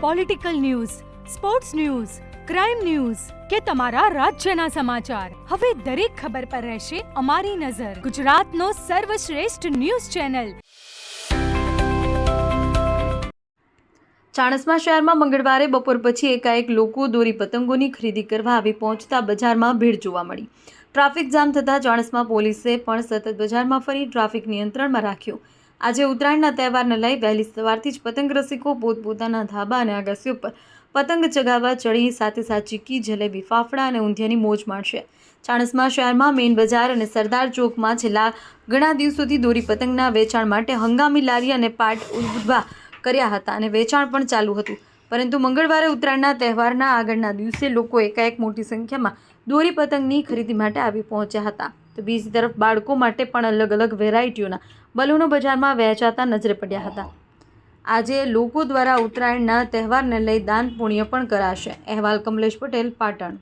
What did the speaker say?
Political news, sports news, crime news કે તમારા રાજ્યના સમાચાર, હવે દરેક ખબર પર રહેશે અમારી નજર. ગુજરાતનો સર્વશ્રેષ્ઠ ન્યૂઝ ચેનલ. ચાણસ્મા શહેરમાં મંગળવારે બપોર પછી એકાએક લોકો દોરી પતંગોની ખરીદી કરવા આવી પહોંચતા બજારમાં ભીડ જોવા મળી. ટ્રાફિક જામ થતાં ચાણસ્મા પોલીસે પણ સતત બજારમાં ફરી ટ્રાફિક નિયંત્રણમાં રાખ્યો. આજે ઉત્તરાયણના તહેવારને લઈ વહેલી સવારથી જ પતંગ રસિકો પોતપોતાના ધાબા અને અગાસીઓ પર પતંગ ચગાવવા ચડી સાથે ચીક્કી, જલેબી, ફાફડા અને ઊંધિયાની મોજ માણશે. ચાણસ્મા શહેરમાં મેઇન બજાર અને સરદાર ચોકમાં છેલ્લા ઘણા દિવસોથી દોરી પતંગના વેચાણ માટે હંગામી લારી અને પાટ ઊભા કર્યા હતા અને વેચાણ પણ ચાલુ હતું. પરંતુ મંગળવારે ઉત્તરાયણના તહેવારના આગળના દિવસે લોકો એકાએક મોટી સંખ્યામાં દોરી પતંગની ખરીદી માટે આવી પહોંચ્યા હતા. તો બીજી તરફ બાળકો માટે પણ અલગ અલગ વેરાયટીઓના બલૂનો બજારમાં વેચાતા નજરે પડ્યા હતા. આજે લોકો દ્વારા ઉત્તરાયણના તહેવારને લઈ દાન પુણ્ય પણ કરાશે. અહેવાલ કમલેશ પટેલ, પાટણ.